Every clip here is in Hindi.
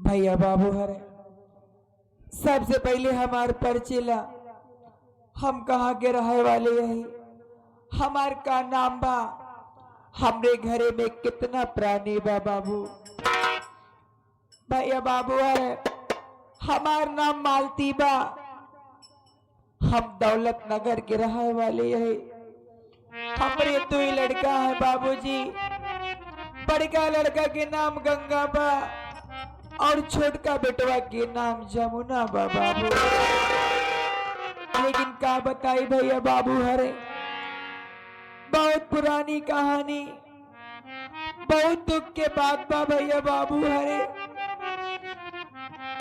भैया बाबू हरे, सबसे पहले हमार परिचय, हम कहाँ के रहे वाले यही, हमार का नाम बा, हमरे घरे में कितना प्राणी बा बाबू। भैया बाबू हरे, हमार नाम मालती बा, हम दौलत नगर के रहे वाले यही। हमरे दो ही लड़का है बाबूजी, बड़का लड़का के नाम गंगा बा और छोटका बेटवा के नाम जमुना बा बाबू। लेकिन का बताई भैया बाबू हरे, बहुत पुरानी कहानी, बहुत दुख के बात बा भैया बाबू हरे।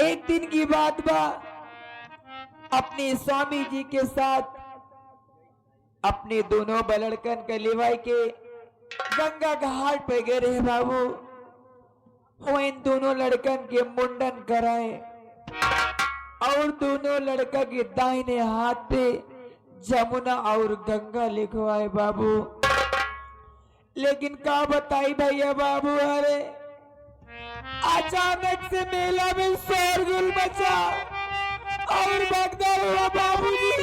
एक दिन की बात बा, अपने स्वामी जी के साथ अपने दोनों बलड़कन के लिवाई के गंगा घाट पे गए रहे बाबू। वो इन दोनों लड़कन के मुंडन कराए और दोनों लड़का के दाहिने हाथ पे जमुना और गंगा लिखवाए बाबू। लेकिन का बताई भैया बाबू अरे, अचानक से मेला में शोरगुल मचा और भगदड़ हुआ बाबूजी,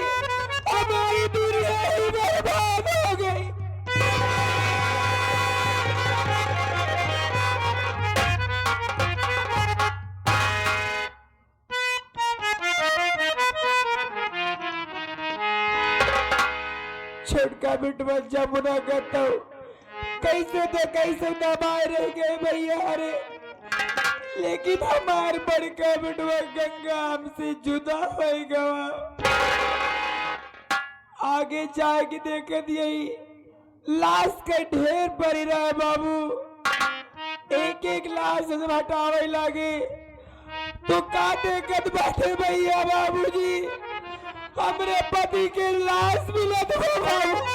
हमारी दुनिया ही बर्बाद हो गई। छोटका बेटवा जमुना का तो कैसे दबाए रह गए भैया अरे। लेकिन हमार बड़का बेटवा गंगा हमसे जुदा हो गया। आगे जाके देखत यही लाश के ढेर पड़ी रहा बाबू। एक एक लाश हटावे लागे तो का देखत बाटे भैया बाबूजी, हमरे पति के लाश मिलत हो बाबू।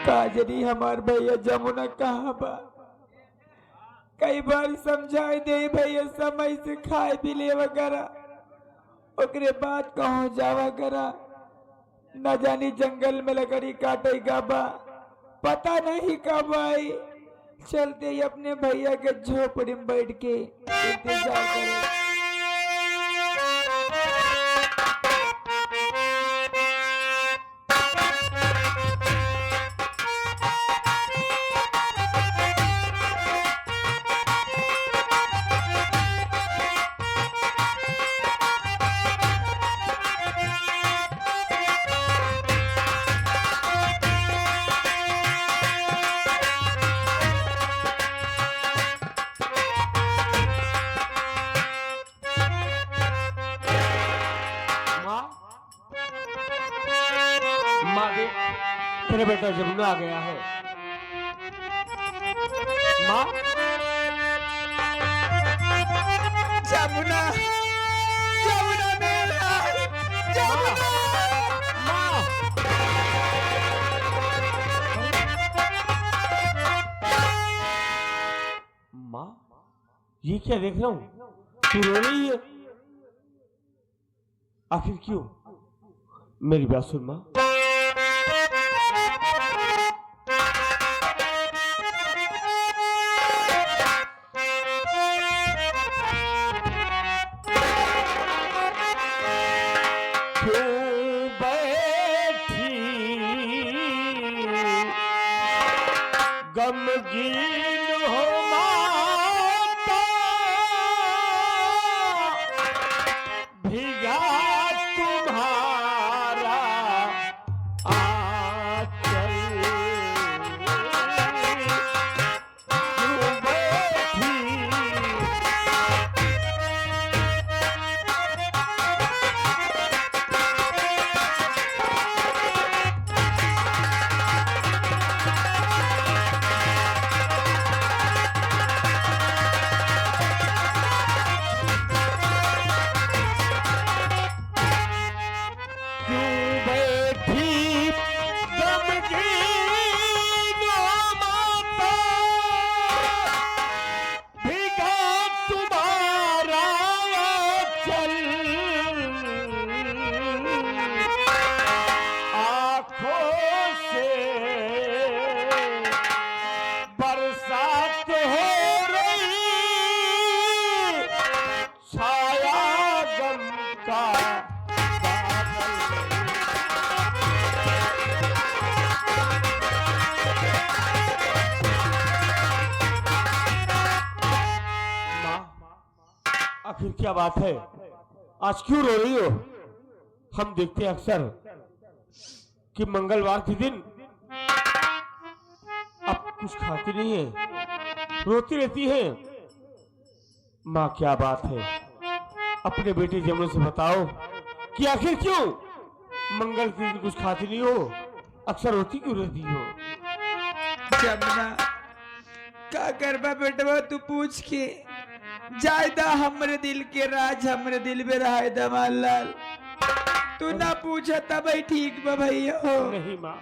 काजरी हमार भैया जमुना कहाँ बा, कई बार समझाए दे भैया समय से खाए पी ले वगैरह, ओकरे बाद कहाँ जावा करा, न जानी जंगल में लकड़ी काटे बा, पता नहीं कब आई। चलते ही अपने भैया के झोपड़ी में बैठ के इंतजार करे। तेरे बेटा जमुना आ गया है। माँ, जमुना, जमुना मेरा, जमुना। माँ, माँ, ये क्या देख रहा हूँ? तू रो रही है? आखिर क्यों? मेरी बात सुन माँ। गमगीन हो माता, भिगा तुम्हारा आखिर क्या बात है? आज क्यों रो रही हो? हम देखते हैं अक्सर कि मंगलवार के दिन अब कुछ खाती नहीं है, रोती रहती है। माँ क्या बात है? अपने बेटे जमुना से बताओ कि आखिर क्यों मंगल के दिन कुछ खाती नहीं हो, अक्सर रोती क्यों रहती हो? जमुना का करबा बेटवा तू पूछ के जायदा हमरे दिल के राज हमरे दिल में रहा दमाल लाल। तू ना पूछा तब ही ठीक बा भैया हो। नहीं माँ,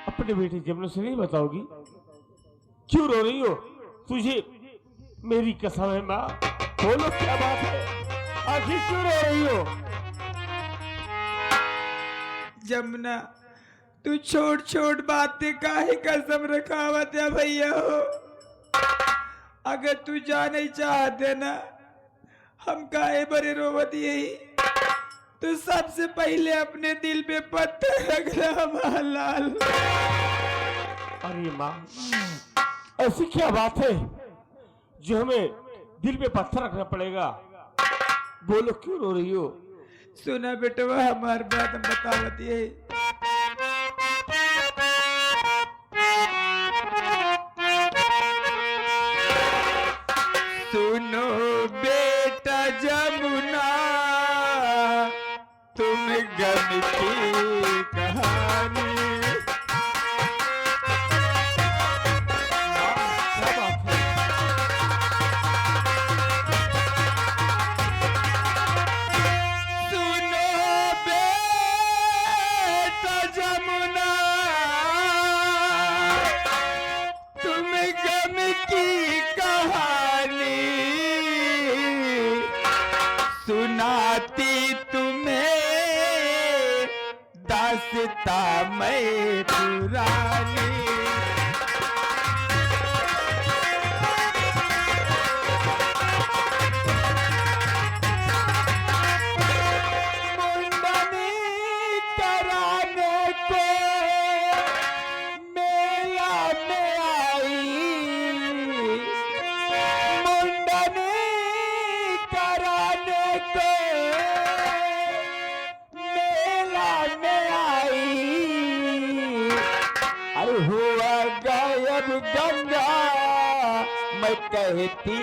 अपने बेटे जमुना से नहीं बताओगी? क्यों रो रही हो? तुझे मेरी कसम है माँ, बोलो क्या बात है? आखिर क्यों रो रही हो? जमुना तू छोट छोट बातें काहे कसम रखावत है भैया हो। अगर तू जाने चाहते ना हम काहे बरे रोवत यही, तो सबसे पहले अपने दिल पे पत्थर रख रहा लाल। अरे माँ, ऐसी क्या बात है जो हमें दिल पे पत्थर रखना पड़ेगा? बोलो क्यों रो रही हो? सुना बेटवा हमारी बात हम बतावत यही। सुनो बेटा जमुना तुम गम की कहानी। क्या बात है? सुनो बेटा जमुना तुम गम की कहानी सुनाती तुम्हें दास्ता मैं पुरानी। मुंडनी कराने को मेला में आई, मुंडनी कराने को मेला में आई। अरे हुआ गायब गंगा मैं कहती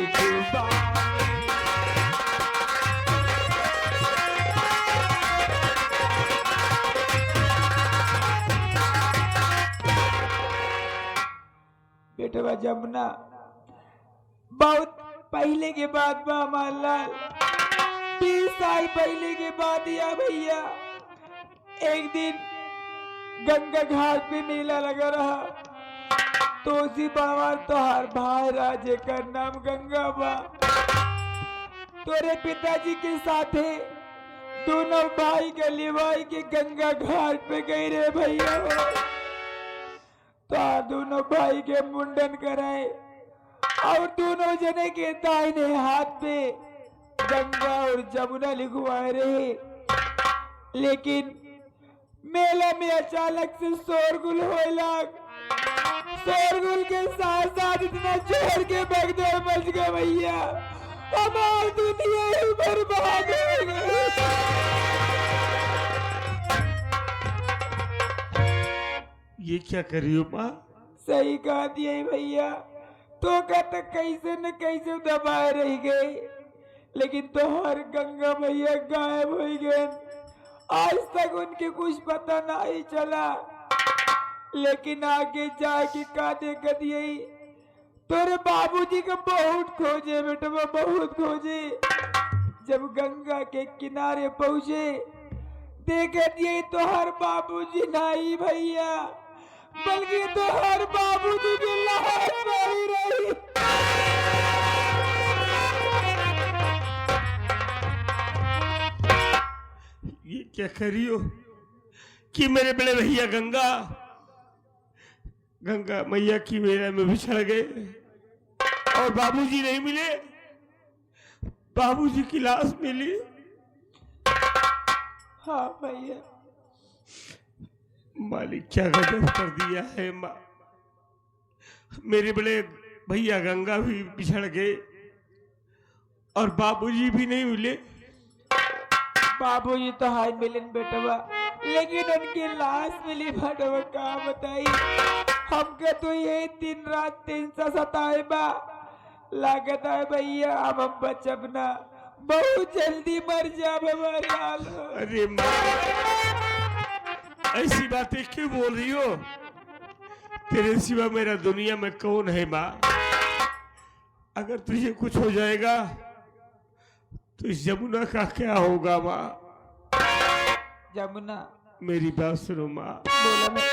जुबान। बेटवा जमुना बहुत पहले के बाद बा हमार लाल, 20 साल पहले के बाद या भैया एक दिन गंगा घाट पे मेला लगा रहा। तो उसी बाबा तोहार भाई राजे का नाम गंगा बा, तोरे पिताजी के साथे दोनों भाई का लिवाई के गंगा घाट पे गए रे भैया। तो दोनों भाई के मुंडन कराए और दोनों जने के दाहिने हाथ पे गंगा और जमुना लिखवाए रहे। लेकिन मेला में अचानक से शोरगुल होए लग, शोरगुल के साथ साथ इतना जोर के भगदड़ मच गए भैया, हमारी दुनिया ही बर्बाद हो गई। ये क्या कर रही हो माँ? सही कहा दिया भैया, तो कहते कैसे न कैसे दबाए रह गए, लेकिन तो हर गंगा मैया गायब हो गए। आज तक उनके कुछ पता नहीं चला। लेकिन आगे जाके का देखत यही, तोरे बाबूजी को बहुत खोजे बेटा, बहुत खोजे। जब गंगा के किनारे पहुंचे देखत यही तो हर बाबूजी नहीं भैया, बल्कि तो हर बाबूजी की लाश नहीं रही। ये क्या कर रही हो कि मेरे बड़े भैया गंगा मैया की मेला में बिछड़ गए और बाबूजी नहीं मिले, बाबूजी की लाश मिली। हाँ भैया, मालिक क्या गजब कर दिया है माँ। मेरे बड़े भैया गंगा भी बिछड़ गए और बाबूजी भी नहीं मिले? बाबूजी तो हाय मिलन बेटवा, लेकिन उनकी लाश मिली बेटवा, का बताई हमके तो यही दिन रात 327 बा लागत है भैया, हम बचब ना, बहुत जल्दी मर जाब हमारे हाल। अरे माँ, ऐसी बातें क्यों बोल रही हो? तेरे सिवा मेरा दुनिया में कौन है माँ? अगर तुझे कुछ हो जाएगा तो इस जमुना का क्या होगा माँ? जमुना, मेरी बात सुनो माँ। बोला मैं।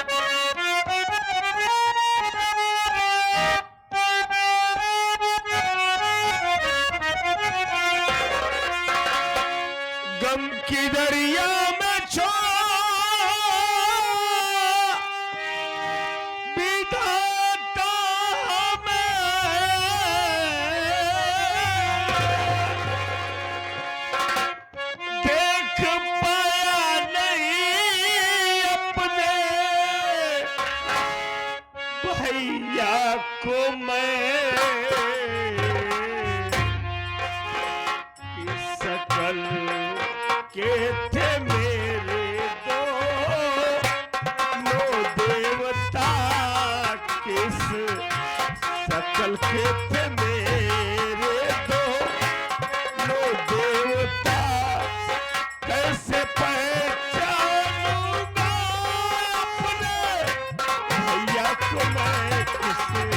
गम की दरिया में बिताता मैं, देख पाया नहीं अपने भैया को मैं, सकल के थे मेरे दो नो देवता, किस सकल के थे मेरे दो नो देवता, कैसे पहचानूंगा अपने भैया को मैं किसे?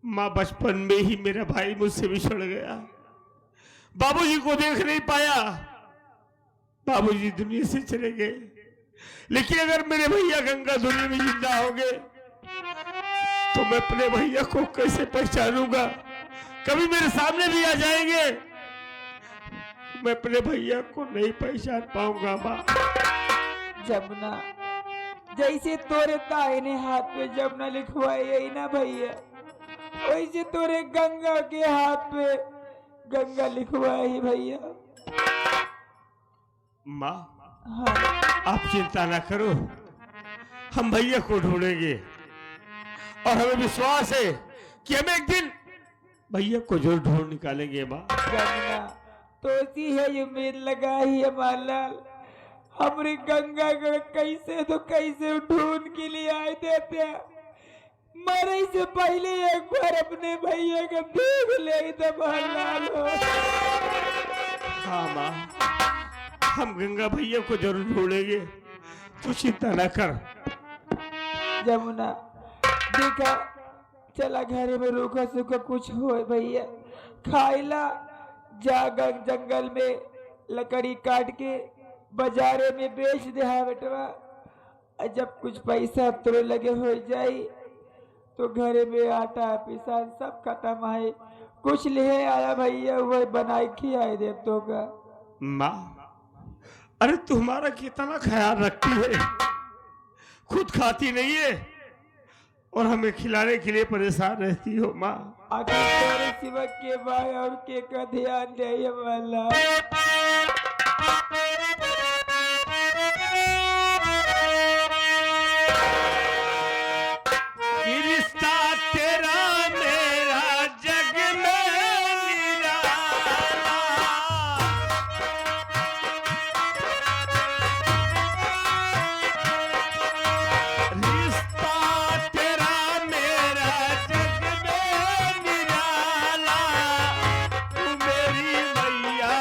माँ, बचपन में ही मेरा भाई मुझसे बिछड़ गया, बाबूजी को देख नहीं पाया, बाबूजी दुनिया से चले गए। लेकिन अगर मेरे भैया गंगा दुनिया में जिंदा हो गए तो मैं अपने भैया को कैसे पहचानूंगा? कभी मेरे सामने भी आ जाएंगे, मैं अपने भैया को नहीं पहचान पाऊंगा माँ। जमुना, जैसे तोरे दाहिने हाथ पे जमुना लिखवाई यही ना भैया, वैसे तोरे गंगा के हाथ पे गंगा लिखवाई भैया। माँ, हाँ। आप चिंता ना करो, हम भैया को ढूंढेंगे और हमें विश्वास है कि हम एक दिन भैया को जरूर ढूंढ निकालेंगे माँ। जमुना, तो इसी है उम्मीद लगाई है मालाल, हमरे गंगा को कैसे तो कैसे ढूंढ के लिए आए देते हैं, मरे से पहले एक बार अपने भैया को देख ले तो मालाल। हाँ माँ, हम गंगा भैया को जरूर ढूंढेंगे, तू चिंता ना कर। जमुना, देखा चला घर में रूखा सूखा कुछ हो भैया, खाइला जाग जंगल में लकड़ी काट के बाजारे में बेच दे हा बेटवा, जब कुछ पैसा तोरे लगे हो जाई तो घरे में आटा पिसा सब खत्म है, कुछ ले आया भैया वही बनाई खियाई दे तो का। माँ, अरे तुम्हारा कितना ख्याल रखती है, खुद खाती नहीं है और हमें खिलाने के लिए परेशान रहती हो माँ। आखिर तोरे सिवा के भाई और के का ध्यान दे वाला। रिश्ता तेरा मेरा जग में निराला, रिश्ता तेरा मेरा जग में निराला, तू मेरी मैया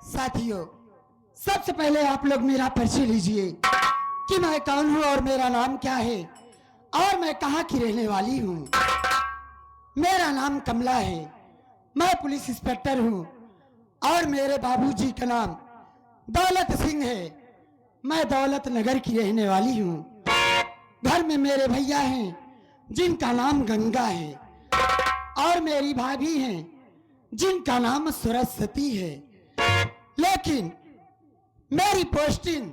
साथियों, सबसे पहले आप लोग मेरा परिचय लीजिए कि मैं कौन हूँ और मेरा नाम क्या है और मैं कहाँ की रहने वाली हूँ। मेरा नाम कमला है, मैं पुलिस इंस्पेक्टर हूँ और मेरे बाबूजी का नाम दौलत सिंह है। मैं दौलत नगर की रहने वाली हूँ। घर में मेरे भैया हैं जिनका नाम गंगा है और मेरी भाभी हैं जिनका नाम सरस्वती है। लेकिन मेरी पोस्टिंग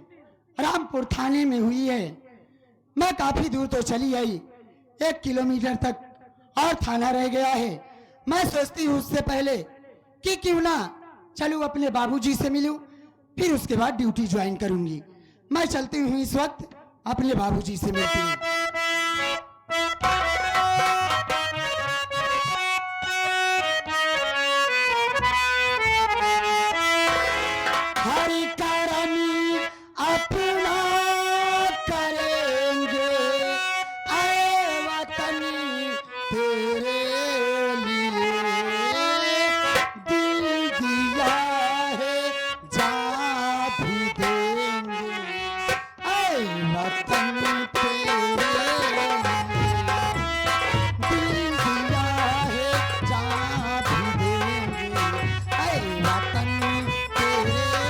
रामपुर थाने में हुई है। मैं काफी दूर तो चली आई, 1 किलोमीटर तक और थाना रह गया है। मैं सोचती हूँ उससे पहले कि क्यों ना चलूं अपने बाबूजी से मिलूं, फिर उसके बाद ड्यूटी ज्वाइन करूंगी। मैं चलती हूँ इस वक्त अपने बाबूजी से मिलती हूँ। हरि करनी अपना करेंगे, आए वतनी तेरे लिए दिल दिया है जा भी देंगे, आए वतनी तेरे लिए दिल दिया है जा भी देंगे, आए वतनी तेरे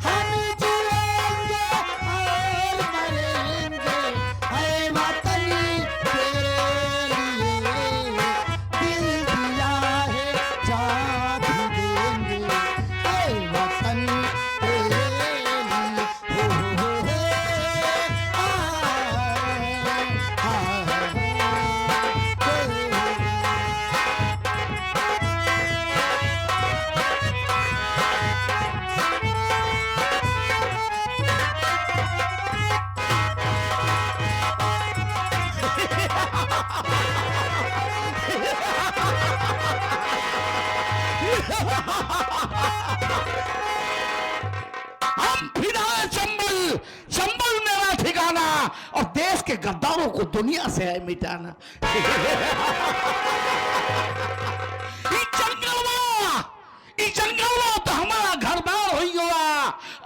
हम जिएंगे और मरेंगे, है वतनी तेरे लिए दिल दिया है जा भी देंगे, है वतनी तेरे लिए। हम फिदा है चंबल, चंबल मेरा ठिकाना और देश के गद्दारों को दुनिया से है मिटाना। ई जंगलवा तो हमारा घरदार हो गया,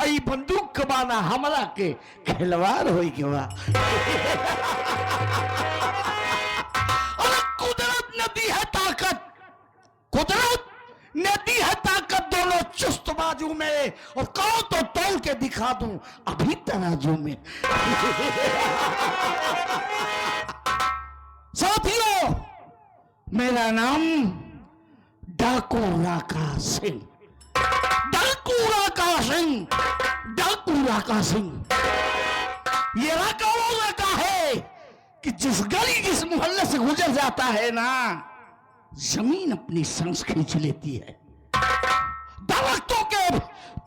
ई बंदूक कबाना हमारा के खिलवाड़ हो गया। और कुदरत नदी है ताकत, कुदरत नदी है ताकत दोनों चुस्त बाजू में, और कहो तो तोल के दिखा दूं अभी तराजू में। साथियों, मेरा नाम डाकू राका सिंह, डाकू राका सिंह, डाकू राका सिंह। ये राका वो राका है कि जिस गली जिस मोहल्ले से गुजर जाता है ना, जमीन अपनी सांस खींच लेती है, दरख्तों के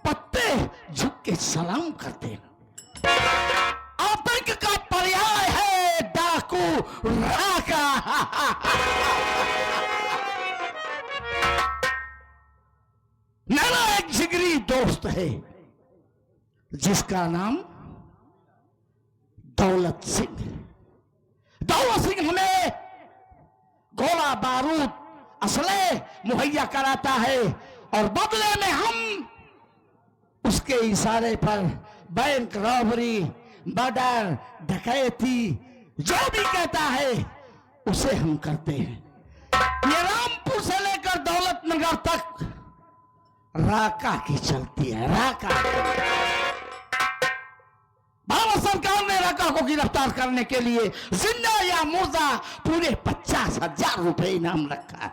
पत्ते झुक के सलाम करते हैं। आतंक का पर्याय है डाकू राका। मेरा एक जिगरी दोस्त है जिसका नाम दौलत सिंह। दौलत सिंह हमें गोला बारूद असले मुहैया कराता है और बदले में हम उसके इशारे पर बैंक रॉबरी, मर्डर, डकैती जो भी कहता है उसे हम करते हैं। ये रामपुर से लेकर दौलत नगर तक राका की चलती है, राका। भारत सरकार ने राका को गिरफ्तार करने के लिए जिंदा या मुर्दा पूरे 50,000 रुपए इनाम रखा है,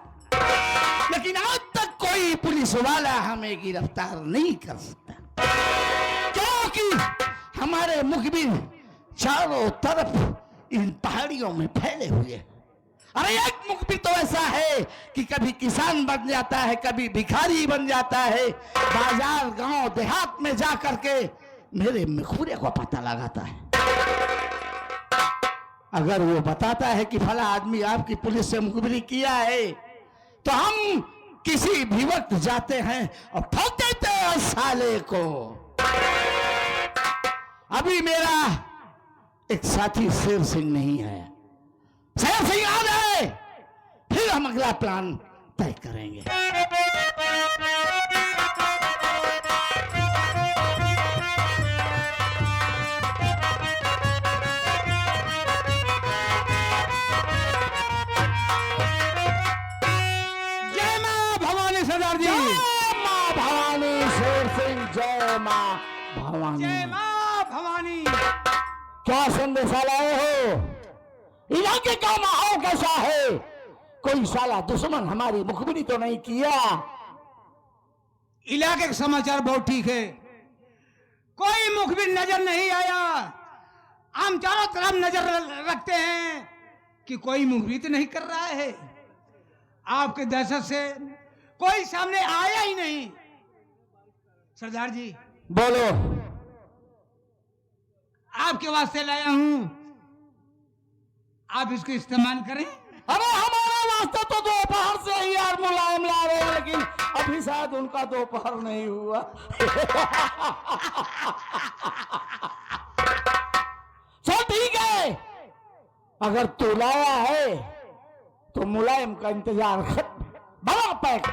लेकिन आज तक कोई पुलिस वाला हमें गिरफ्तार नहीं कर सकता, क्योंकि हमारे मुखबिर चारों तरफ इन पहाड़ियों में फैले हुए हैं। अरे एक मुखबिर तो ऐसा है कि कभी किसान बन जाता है, कभी भिखारी बन जाता है, बाजार गांव देहात में जा करके मेरे मखबूरे को पता लगाता है। अगर वो बताता है कि फला आदमी आपकी पुलिस से मुखबिरी किया है, तो हम किसी भी वक्त जाते हैं और ठोक देते हैं साले को। अभी मेरा एक साथी शेर सिंह नहीं है, शेर सिंह आ जाए फिर हम अगला प्लान तय करेंगे। जय माँ भवानी। जय माँ भवानी। क्या संदेशा लाए हो? इलाके का माहौल कैसा है? कोई साला दुश्मन हमारी मुखबिरी तो नहीं किया? इलाके का समाचार बहुत ठीक है, कोई मुखबिर नजर नहीं आया। हम चारों तरफ नजर रखते हैं कि कोई मुखबिर तो नहीं कर रहा है। आपके दहशत से कोई सामने आया ही नहीं। सरदार जी बोलो। आपके वास्ते लाया हूं, आप इसको इस्तेमाल करें। अरे हमारा वास्ते तो दोपहर से ही यार मुलायम ला रहे हैं, लेकिन अभी शायद उनका दोपहर नहीं हुआ। चल ठीक है, अगर तू लाया है तो मुलायम का इंतजार कर। बड़ा पैक।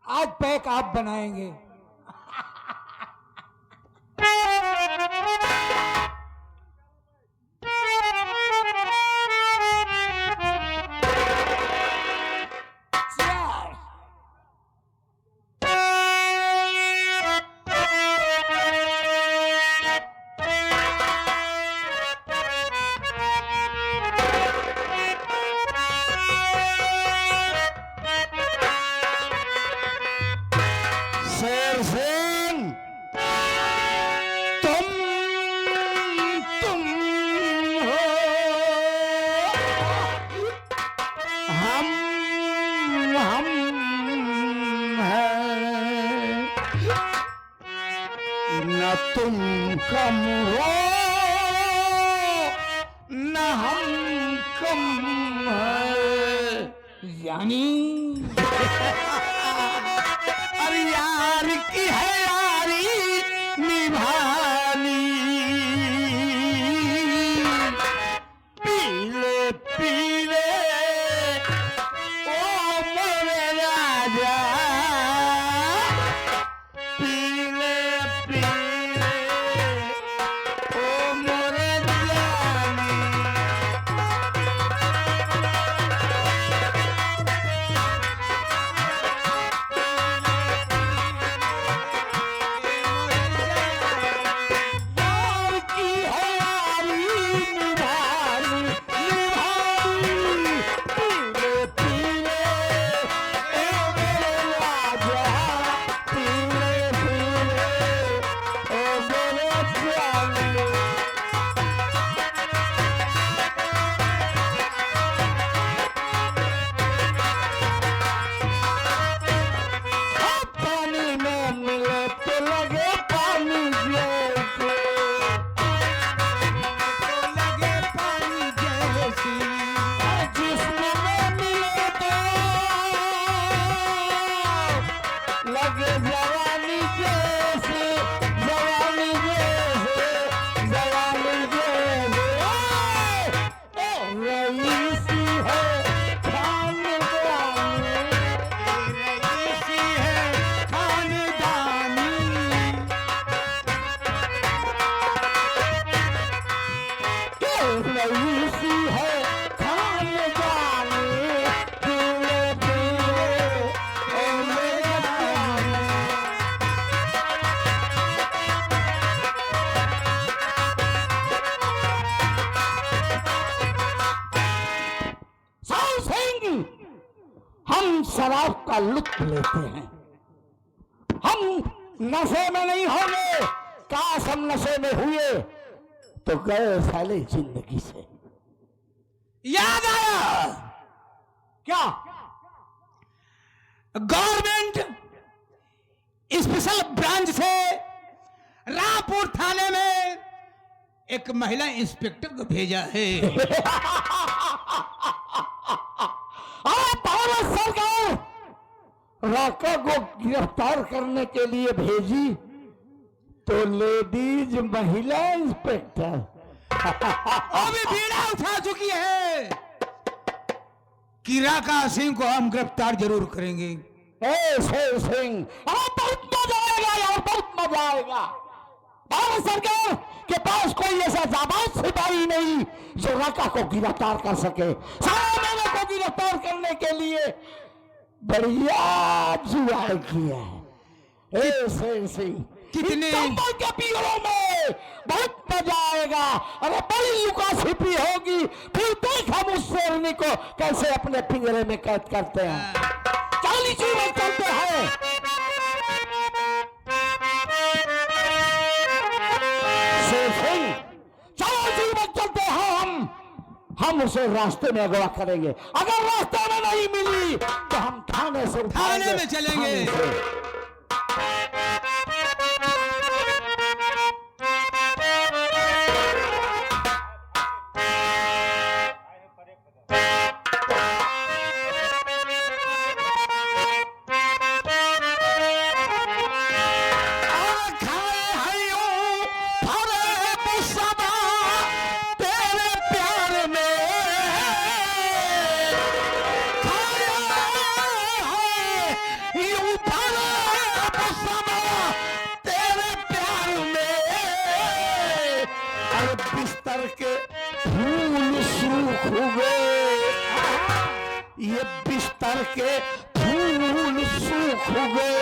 आज पैक आप बनाएंगे। शेर सिंह, तुम हो, हम हैं, न तुम कम हो न हम कम हैं, यानी अरे यार की है यारी निभानी। पीले पीले ओ मेरे राजा, पीले पीले ओ मेरे जानी। यार की है यारी निभानी, निभानी। पीले पीले ओ मेरे राजा, पीले पीले ओ मेरे जानी। पानी में मिले तो लगे पानी जैसे, लगे पानी जैसी। जिस्म में मिले तो लगे जवानी जैसे, जवानी जैसे, जवानी जैसे। रईसी है खानदानी, रईसी है खानदानी। रईसी है खानदानी। पीले पीले ओ मेरे जानी। साहु सिंह, हम शराब का लुत्फ लेते हैं, हम नशे में नहीं होंगे। काश हम नशे में हुए तो गए साले जिंदगी से। याद आया, क्या? गवर्नमेंट स्पेशल ब्रांच से रामपुर थाने में एक महिला इंस्पेक्टर को भेजा है। आप भारत सरकार राका को गिरफ्तार करने के लिए भेजी तो लेडीज महिला इंस्पेक्टर। अभी बीड़ा उठा चुकी है कि राका सिंह को हम गिरफ्तार जरूर करेंगे। शेर सिंह, बहुत मजा आएगा यार, बहुत मजा आएगा। भारत सरकार के पास कोई ऐसा जाबाज सिपाही नहीं जो राका को गिरफ्तार कर सके। सारे मेरे को गिरफ्तार करने के लिए बढ़िया जुगाड़ किया है। ए शेर सिंह, कितने- इन जंगल के पिंजरों में बहुत मजा आएगा। अरे बड़ी लुका छिपी होगी, फिर देख हम उस शेरनी को कैसे अपने पिंजरे में कैद करते हैं। चाली चूर चलते हैं। शेर सिंह, चलो चूर चलते हैं। हम उसे रास्ते में अगवा करेंगे। अगर रास्ते में नहीं मिली तो हम थाने से उठाएंगे। थाने में चलेंगे। थाने से। बिस्तर के फूल सूख गए, ये बिस्तर के फूल सूख गए।